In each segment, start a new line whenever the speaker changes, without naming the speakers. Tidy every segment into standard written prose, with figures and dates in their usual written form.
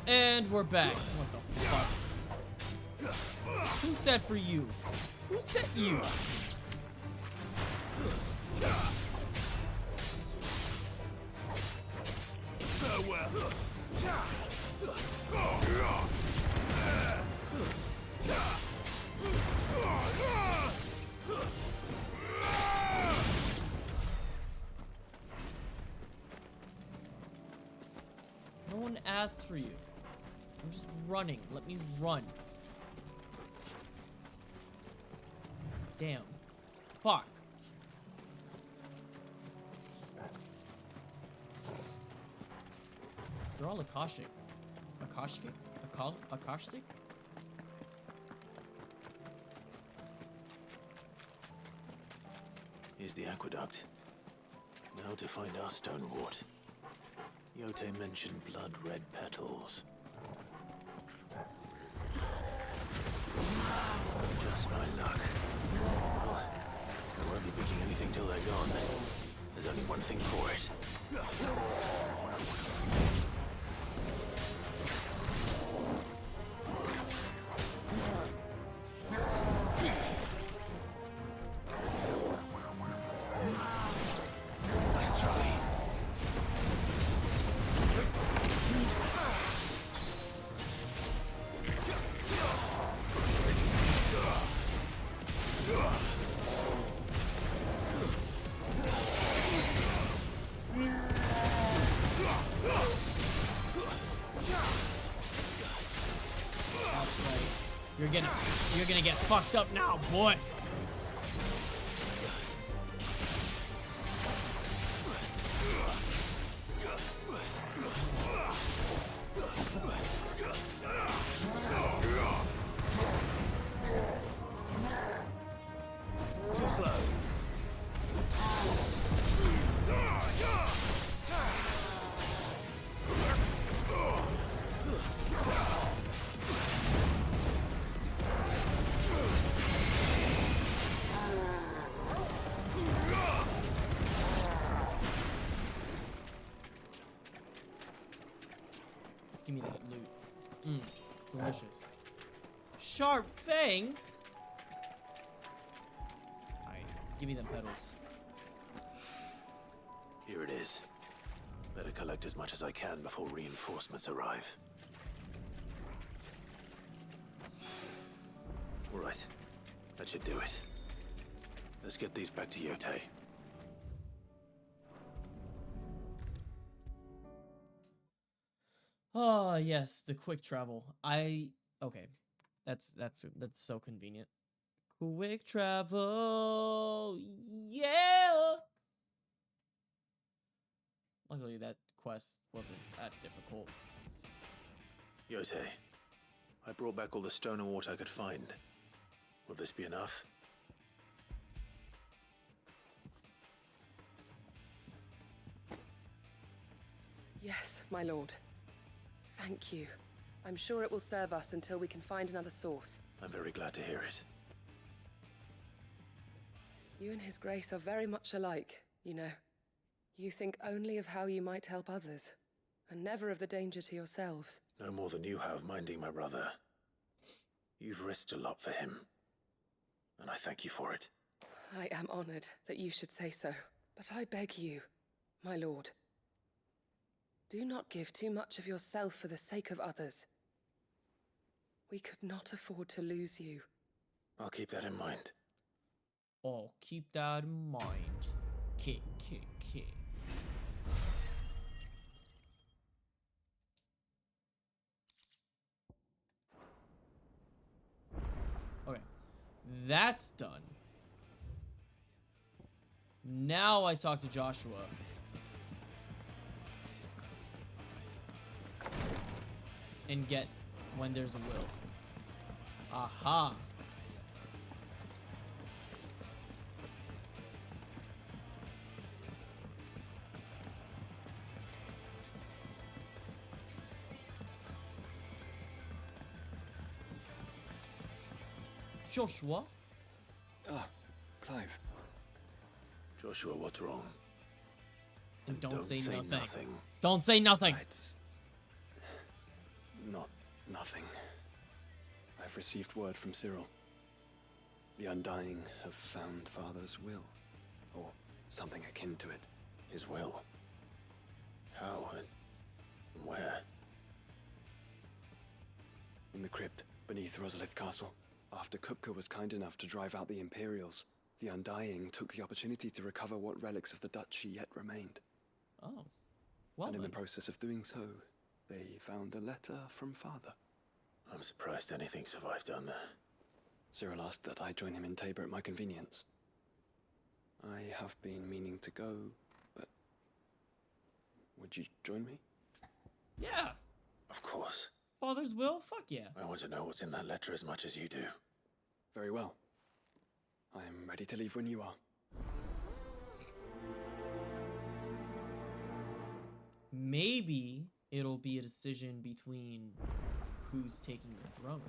And we're back. What the fuck? Who said for you? Who sent you? No one asked for you. I'm just running. Let me run. Damn. Fuck. They're all Akashic. Akashic? Akashic?
Here's the aqueduct. Now to find our stonewort. Yote mentioned blood-red petals. Just my luck. Well, I won't be picking anything till they're gone. There's only one thing for it. Let's try.
That's right. You're gonna get fucked up now, boy.
Too slow.
Give me that loot. Delicious. Sharp fangs? Alright, give me them petals.
Here it is. Better collect as much as I can before reinforcements arrive. All right. That should do it. Let's get these back to Yote.
Oh, yes, the quick travel. Okay. That's so convenient. Quick travel. Yeah. Luckily that quest wasn't that difficult.
Yote, I brought back all the stone and water I could find. Will this be enough?
Yes, my lord. Thank you. I'm sure it will serve us until we can find another source.
I'm very glad to hear it.
You and His Grace are very much alike, you know. You think only of how you might help others, and never of the danger to yourselves.
No more than you have minding my brother. You've risked a lot for him, and I thank you for it.
I am honored that you should say so, but I beg you, my lord, do not give too much of yourself for the sake of others. We could not afford to lose you.
I'll keep that in mind.
Oh, keep that in mind. Kick. Okay. That's done. Now I talk to Joshua. And get when there's a will. Aha. Joshua?
Ah, Clive.
Joshua, what's wrong?
And don't say nothing.
nothing.
Don't say nothing.
It's Nothing. I've received word from Cyril. The Undying have found Father's will, or something akin to it.
His will? How and where?
In the crypt, beneath Rosalith Castle. After Kupka was kind enough to drive out the Imperials, the Undying took the opportunity to recover what relics of the Duchy yet remained.
Oh. Well,
And in the
then.
process of doing so, they found a letter from Father.
I'm surprised anything survived down there.
Cyril asked that I join him in Tabor at my convenience. I have been meaning to go, but... would you join me?
Yeah.
Of course.
Father's will? Fuck yeah.
I want to know what's in that letter as much as you do.
Very well. I am ready to leave when you are.
Maybe it'll be a decision between who's taking the throne.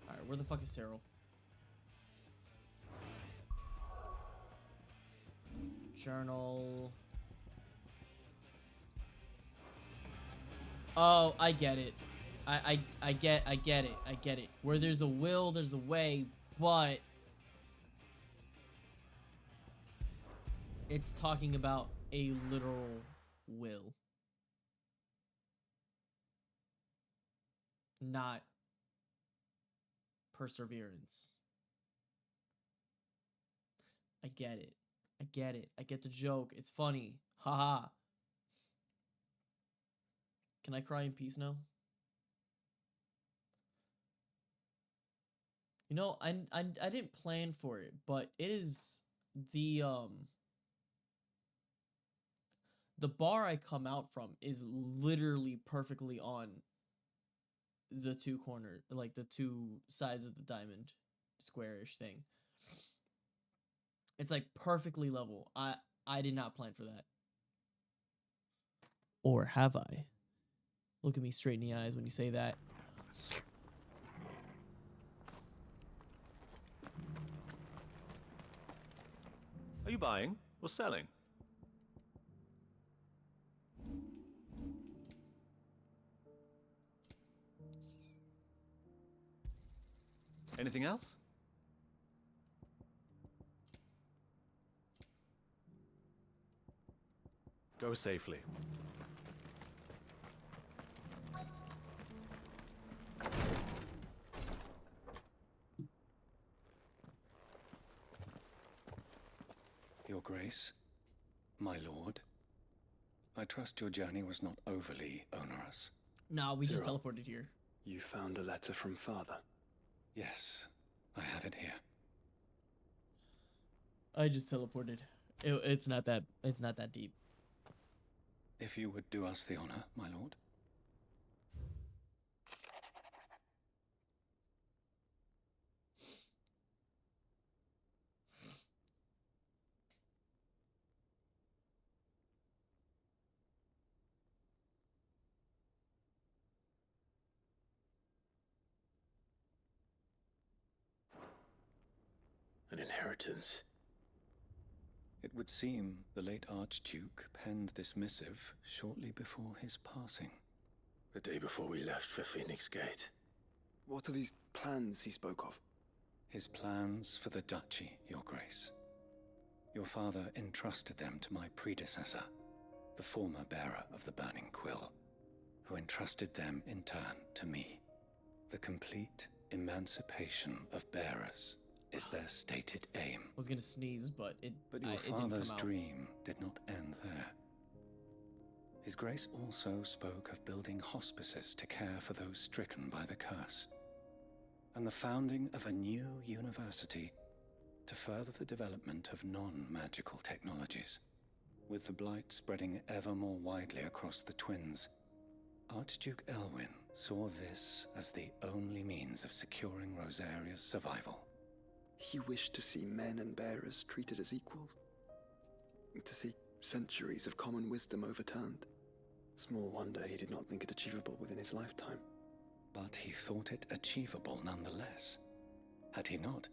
Alright, where the fuck is Cyril? Journal. Oh, I get it. I get it. Where there's a will, there's a way, but it's talking about a literal will. Not perseverance. I get it. I get it. I get the joke. It's funny. Haha. Can I cry in peace now? You know, I didn't plan for it, but it is the bar I come out from is literally perfectly on the two corner, like the two sides of the diamond squarish thing. It's like perfectly level. I did not plan for that. Or have I? Look at me straight in the eyes when you say that.
Are you buying or selling? Anything else? Go safely.
Your Grace, my lord, I trust your journey was not overly onerous.
Nah, we just
Cyril.
teleported here.
You found a letter from Father? Yes, I have it here.
I just teleported. It's not that deep.
If you would do us the honor, my lord.
An inheritance.
It would seem the late Archduke penned this missive shortly before his passing.
The day before we left for Phoenix Gate.
What are these plans he spoke of? His plans for the Duchy, Your Grace. Your father entrusted them to my predecessor, the former bearer of the Burning Quill, who entrusted them in turn to me. The complete emancipation of bearers is their stated aim.
I was gonna sneeze, but it
Your
it didn't come
father's
out.
dream did not end there. His Grace also spoke of building hospices to care for those stricken by the curse, and the founding of a new university to further the development of non-magical technologies. With the blight spreading ever more widely across the twins, Archduke Elwyn saw this as the only means of securing Rosaria's survival. He wished to see men and bearers treated as equals. To see centuries of common wisdom overturned. Small wonder he did not think it achievable within his lifetime. But he thought it achievable nonetheless. Had he not,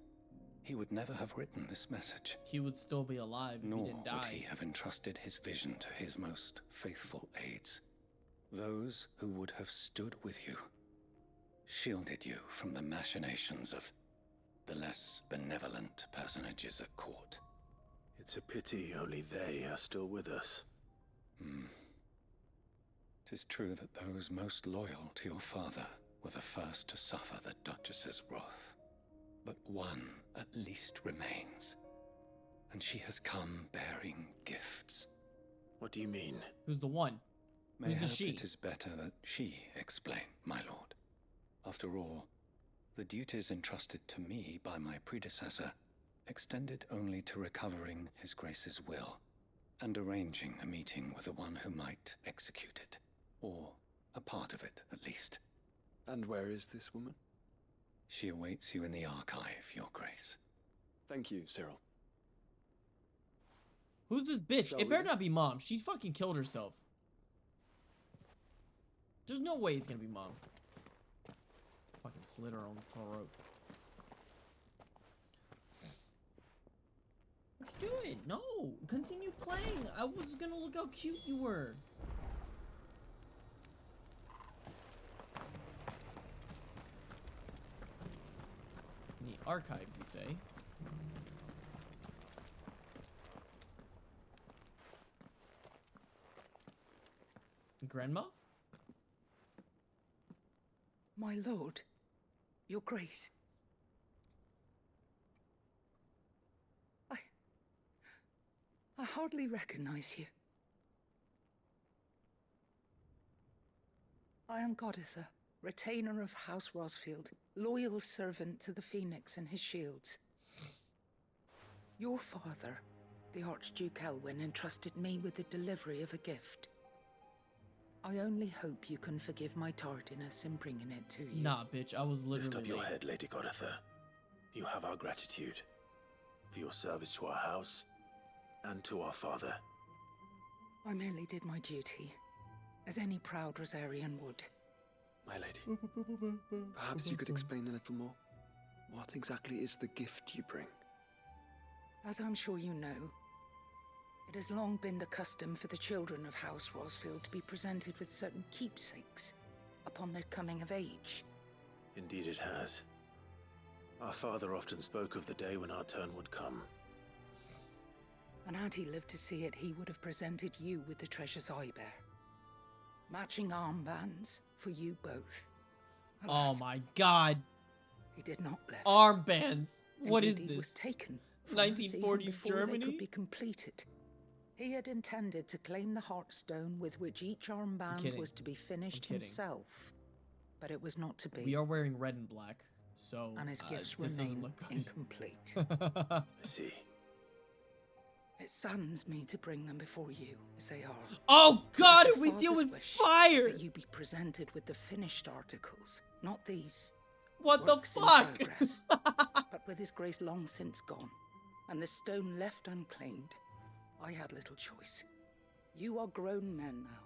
he would never have written this message.
He would still be alive if
Nor
he didn't
would
die.
he have entrusted his vision to his most faithful aides. Those who would have stood with you, shielded you from the machinations of the less benevolent personages at court.
It's a pity only they are still with us.
'Tis true that those most loyal to your father were the first to suffer the Duchess's wrath. But one at least remains, and she has come bearing gifts.
What do you mean?
Who's the one? Who's the
Mayhap
she?
it is better that she explain, my lord. After all, the duties entrusted to me by my predecessor extended only to recovering His Grace's will and arranging a meeting with the one who might execute it, or a part of it, at least.
And where is this woman?
She awaits you in the archive, Your Grace.
Thank you, Cyril.
Who's this bitch?
Shall
It better
we?
not be Mom. She fucking killed herself. There's no way it's gonna be Mom. Fucking slit her own throat. What you doing? No! Continue playing! I was gonna look how cute you were. In the archives, you say? Grandma?
My lord, your grace. I hardly recognize you. I am Goditha, retainer of House Rosfield, loyal servant to the Phoenix and his shields. Your father, the Archduke Elwyn, entrusted me with the delivery of a gift. I only hope you can forgive my tardiness in bringing it to you.
Nah, bitch, I was literally
Lift up your
late.
head, Lady Goditha. You have our gratitude for your service to our house and to our father.
I merely did my duty, as any proud Rosarian would.
My lady, perhaps you could explain a little more? What exactly is the gift you bring?
As I'm sure you know, it has long been the custom for the children of House Rosfield to be presented with certain keepsakes upon their coming of age.
Indeed it has. Our father often spoke of the day when our turn would come.
And had he lived to see it, he would have presented you with the treasures I bear. Matching armbands for you both.
Oh
Alas,
my god.
he did not live.
Armbands. What is
Indeed, he was
this?
taken from us even
1940s
before
Germany?
they could be completed. He had intended to claim the Heartstone with which each armband
kidding.
was to be finished
kidding.
himself. But it was not to be.
We are wearing red and black, so
and his gifts
this doesn't
remain
look good.
incomplete.
I see.
It saddens me to bring them before you, as they are.
Oh god,
It
if
was
we
your
deal with
father's wish
fire!
that you be presented with the finished articles, not these.
What the
works in
fuck?
progress. But with his grace long since gone, and the stone left unclaimed, I had little choice. You are grown men now,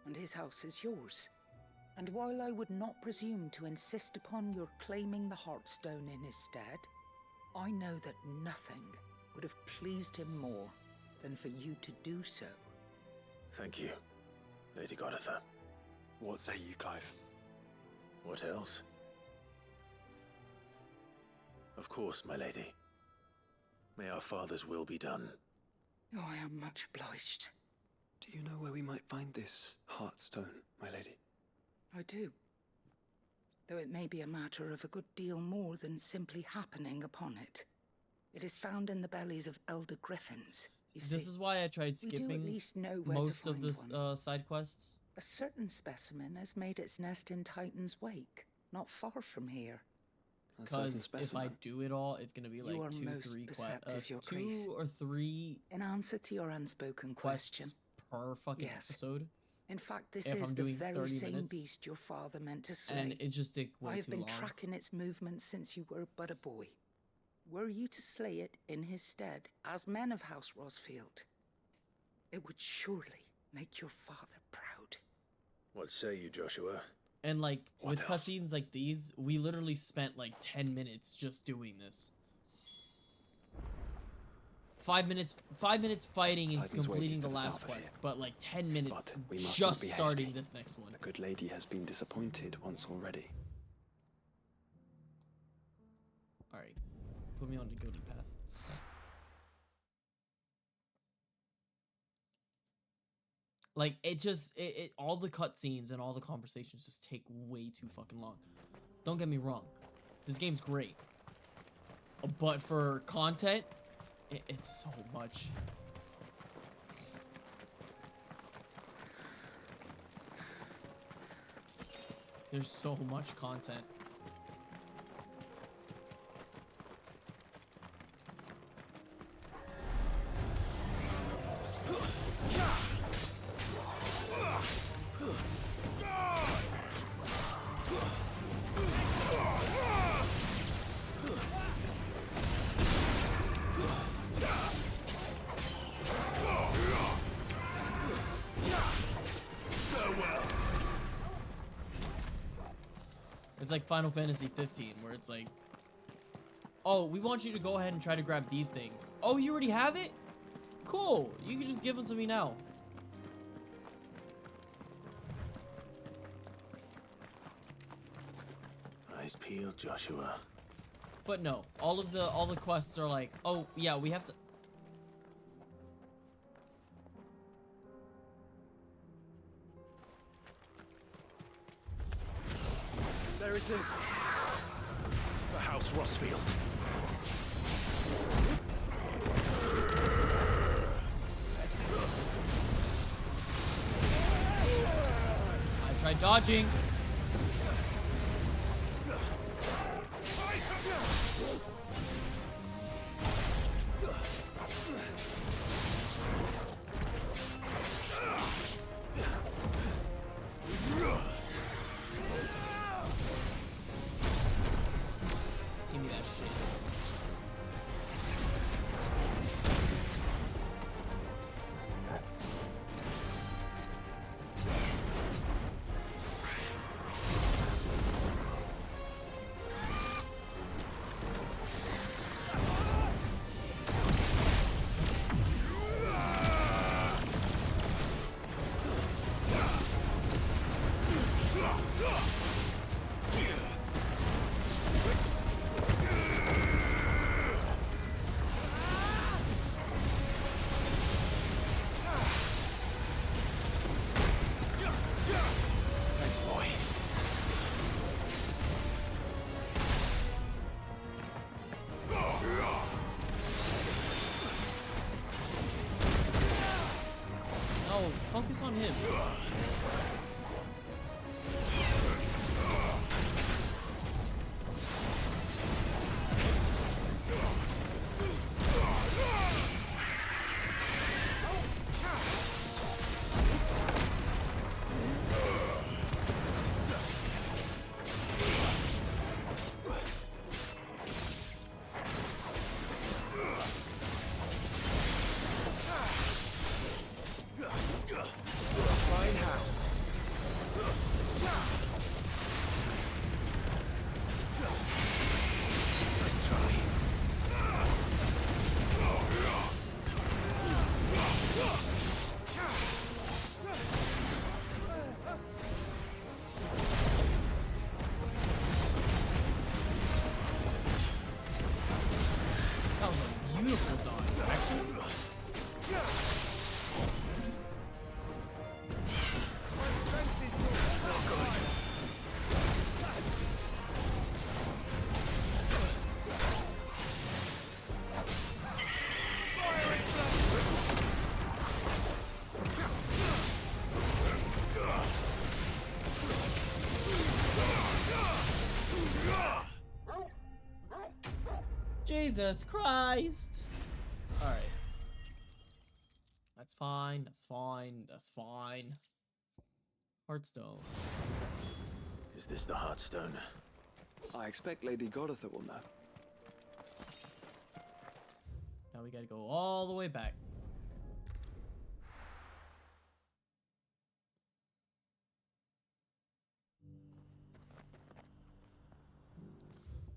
and his house is yours. And while I would not presume to insist upon your claiming the Heartstone in his stead, I know that nothing would have pleased him more than for you to do so.
Thank you, Lady Goditha.
What say you, Clive?
What else? Of course, my lady. May our father's will be done.
Oh, I am much obliged.
Do you know where we might find this Heartstone, my lady?
I do. Though it may be a matter of a good deal more than simply happening upon it. It is found in the bellies of elder griffins, you see.
This is why I tried
We do at
skipping
least know where
most
to
of
find
the
one.
side quests.
A certain specimen has made its nest in Titan's Wake, not far from here.
A certain
Because if I
specimen.
do it all, it's gonna be
You are
like
most perceptive, Your Grace.
2 or 3
In answer to your unspoken
quests
question,
per fucking
Yes.
episode,
in fact, this
if
is
I'm
the
doing
very
30
same
minutes,
beast your father meant to slay.
and it just took way
I have
too
been
long.
tracking its movements since you were but a boy. Were you to slay it in his stead, as men of House Rosfield, it would surely make your father proud.
What say you, Joshua?
And like
What
with
else?
cutscenes like these, we literally spent like 10 minutes just doing this. 5 minutes fighting and
Titan's Wake
completing
is to
the
the
last
south of
quest,
here.
but like 10 minutes
But we must
just
not be
starting
hasty.
this next one.
The good lady has been disappointed once already.
Alright, put me on the goated path. Like, it all the cutscenes and all the conversations just take way too fucking long. Don't get me wrong, this game's great. But for content, it's so much. There's so much content. It's like Final Fantasy 15, where it's like, oh, we want you to go ahead and try to grab these things. Oh, you already have it? Cool. You can just give them to me now.
Eyes peeled, Joshua.
But no, all the quests are like, oh yeah, we have to.
There it is. The House Rossfield.
I tried dodging. Give me that shit.
Thanks, boy.
No, focus on him.
Fine hound. Nice try.
That was a beautiful dodge, actually. Jesus Christ! Alright. That's fine, that's fine, that's fine. Heartstone.
Is this the Heartstone?
I expect Lady Godotha will know.
Now we gotta go all the way back.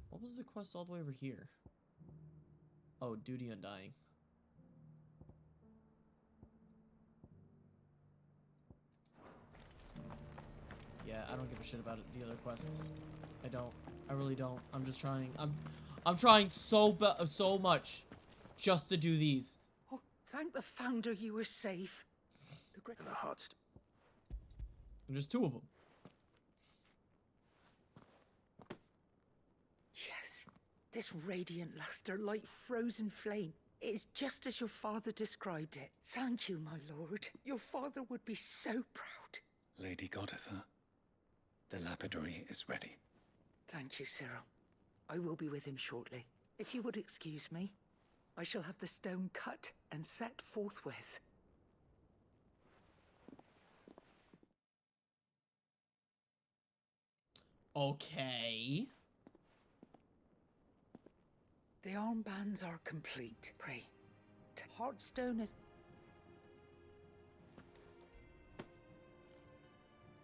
What was the quest all the way over here? Oh, Duty Undying. Yeah, I don't give a shit about the other quests. I don't. I really don't. I'm just trying. I'm trying so much just to do these.
Oh, thank the Founder you were safe. The great...
And the heartstone.
And there's 2 of them.
Yes, this radiant luster like frozen flame. It is just as your father described it. Thank you, my lord. Your father would be so proud.
Lady Goditha, the lapidary is ready.
Thank you, Cyril. I will be with him shortly. If you would excuse me, I shall have the stone cut and set forthwith.
Okay.
The armbands are complete. Pray. Heartstone is...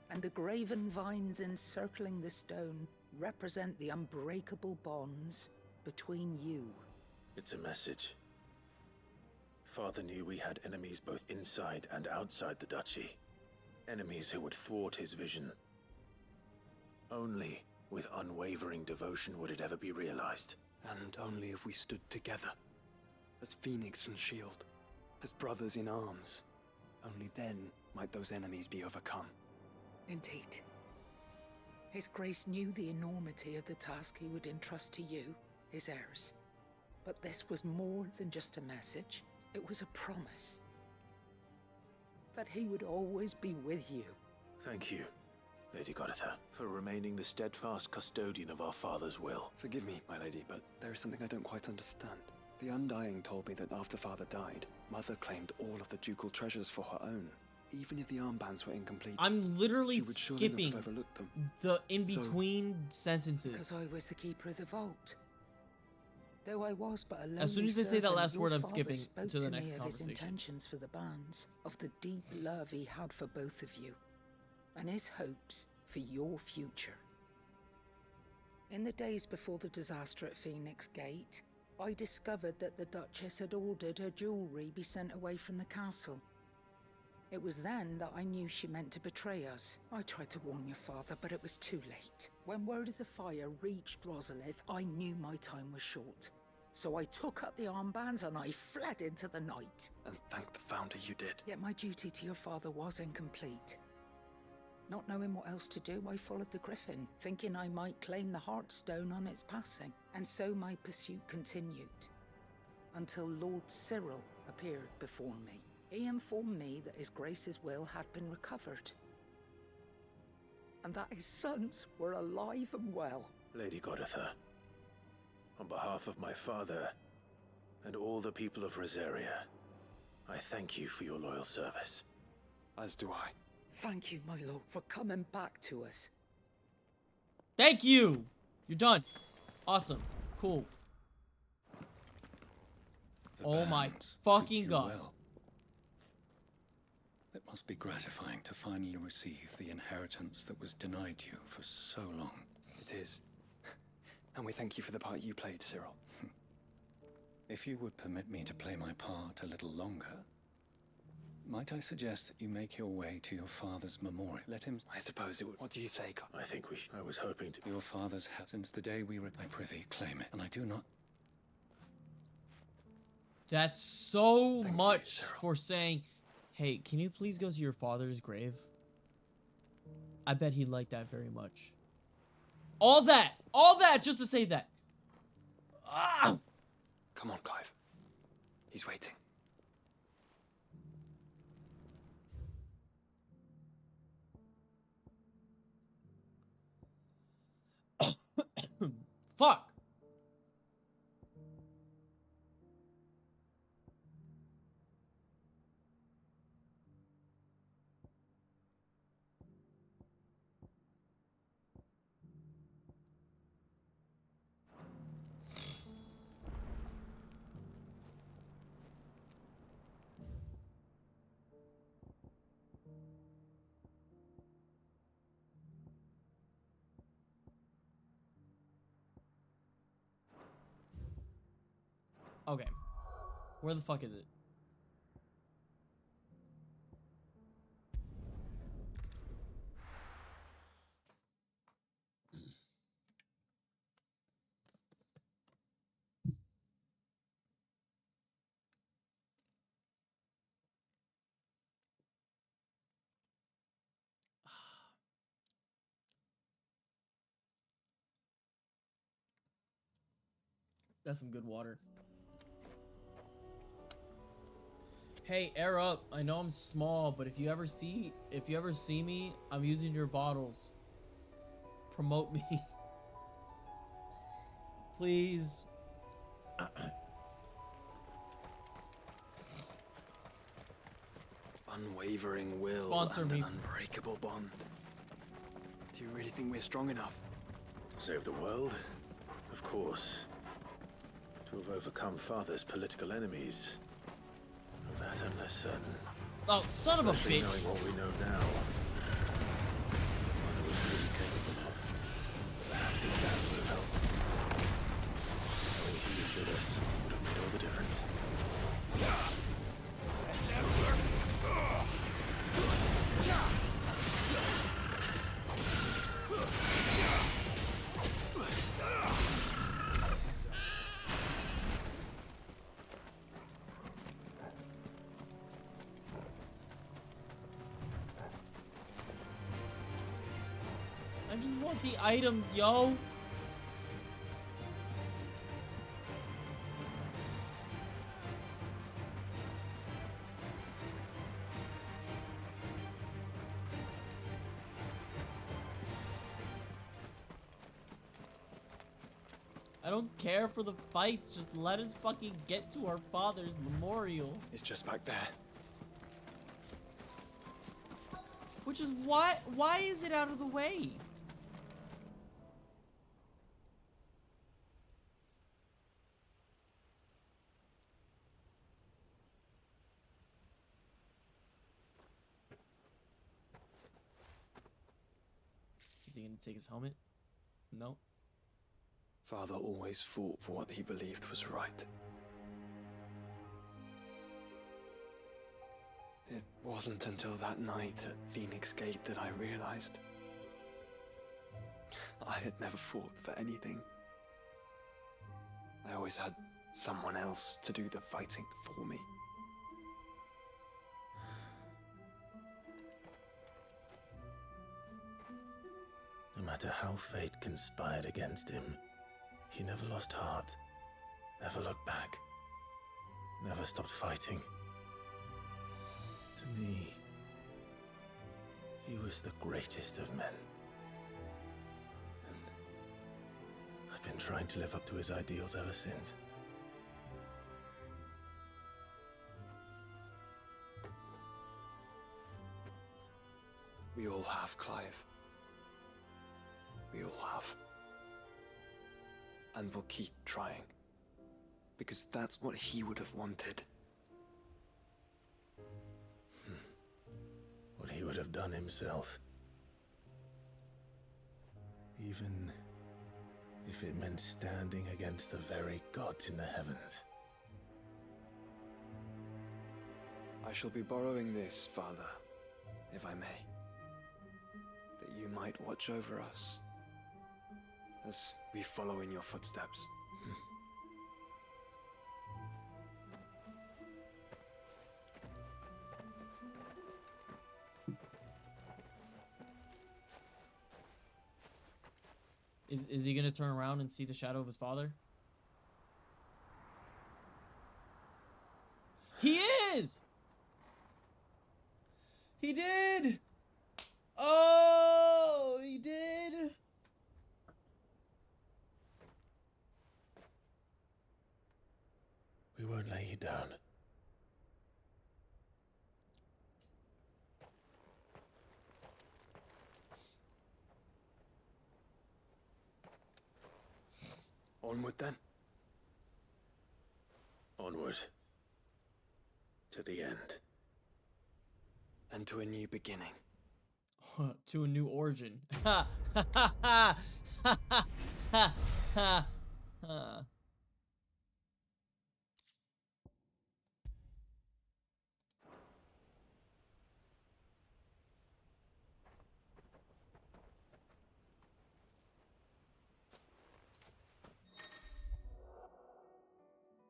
And the graven vines encircling the stone represent the unbreakable bonds between you.
It's a message. Father knew we had enemies both inside and outside the duchy. Enemies who would thwart his vision. Only with unwavering devotion would it ever be realized.
And only if we stood together, as Phoenix and Shield, as brothers in arms, only then might those enemies be overcome.
Indeed. His Grace knew the enormity of the task he would entrust to you, his heirs. But this was more than just a message. It was a promise. That he would always be with you.
Thank you, Lady Goditha, for remaining the steadfast custodian of our father's will.
Forgive me, my lady, but there is something I don't quite understand. The Undying told me that after Father died, Mother claimed all of the ducal treasures for her own. Even if the armbands were incomplete,
I'm literally
she would surely not
skipping
have overlooked them.
the in-between sentences.
Because I was the keeper of the vault. Though I was but a lonely
As soon as they say that
servant,
last
your
word, I'm
father
skipping
spoke
to the
me
next
of
conversation.
his intentions for the bands, of the deep love he had for both of you, and his hopes for your future. In the days before the disaster at Phoenix Gate, I discovered that the Duchess had ordered her jewelry be sent away from the castle. It was then that I knew she meant to betray us. I tried to warn your father, but it was too late. When word of the fire reached Rosalith, I knew my time was short. So I took up the armbands and I fled into the night.
And thank the Founder you did.
Yet my duty to your father was incomplete. Not knowing what else to do, I followed the Griffin, thinking I might claim the Heartstone on its passing. And so my pursuit continued, until Lord Cyril appeared before me. He informed me that his Grace's will had been recovered, and that his sons were alive and well.
Lady Goditha, on behalf of my father and all the people of Rosaria, I thank you for your loyal service.
As do I.
Thank you, my lord, for coming back to us.
Thank you! You're done. Awesome. Cool.
The
Oh my
bands suit
fucking
you
god.
well. It must be gratifying to finally receive the inheritance that was denied you for so long.
It is. And we thank you for the part you played, Cyril.
If you would permit me to play my part a little longer, might I suggest that you make your way to your father's memorial? Let him...
I suppose it would. What do you say, Clive?
I think I was hoping to...
Your father's house since the day we... I prithee, claim it, and I do not...
That's so
Thank you,
much
Cyril.
for saying, hey, can you please go to your father's grave? I bet he'd like that very much. All that just to say that. Ah!
Come on, Clive. He's waiting.
Fuck. Okay. Where the fuck is it? That's some good water. Hey, air up. I know I'm small, but if you ever see me, I'm using your bottles. Promote me. Please.
Unwavering will
Sponsor
and
me.
an unbreakable bond. Do you really think we're strong enough?
Save the world? Of course. To have overcome Father's political enemies. Of that I'm less certain.
Oh, son of a
Especially
bitch.
knowing what we know now. Mother was really capable of. Perhaps this battle would have helped. Knowing he is with us would have made all the difference.
I just want the items, yo. I don't care for the fights. Just let us fucking get to our father's memorial.
It's just back there.
Which is why is it out of the way? Is he gonna take his helmet? No.
Father always fought for what he believed was right. It wasn't until that night at Phoenix Gate that I realized I had never fought for anything. I always had someone else to do the fighting for me.
No matter how fate conspired against him, he never lost heart, never looked back, never stopped fighting. To me, he was the greatest of men. And I've been trying to live up to his ideals ever since.
We all have, Clive. We all have. And we'll keep trying. Because that's what he would have wanted.
What he would have done himself. Even if it meant standing against the very gods in the heavens.
I shall be borrowing this, Father, if I may. That you might watch over us as we follow in your footsteps.
Is he gonna turn around and see the shadow of his father? He is! He did! Oh, he did!
We won't lay you down.
Onward then.
Onward. To the end.
And to a new beginning.
To a new origin. Ha ha ha ha ha ha ha ha.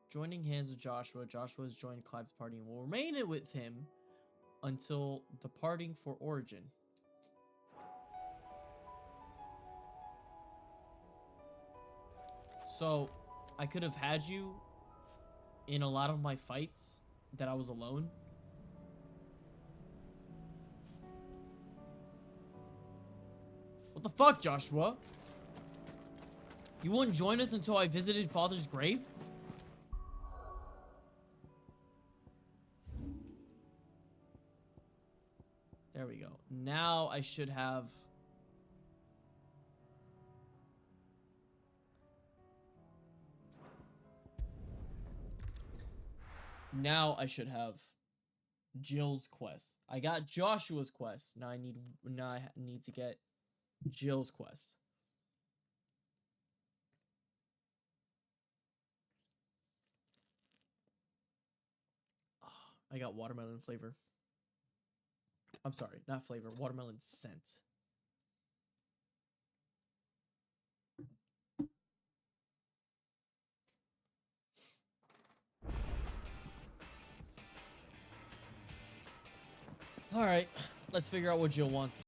Joining hands with Joshua, Joshua has joined Clive's party and will remain with him until departing for Origin. So, I could have had you in a lot of my fights that I was alone. What the fuck, Joshua? You wouldn't join us until I visited Father's grave? There we go. Now I should have... Now I should have Jill's quest. I got Joshua's quest. Now I need to get Jill's quest. Oh, I got watermelon flavor. I'm sorry, not flavor, watermelon scent. All right, let's figure out what Jill wants.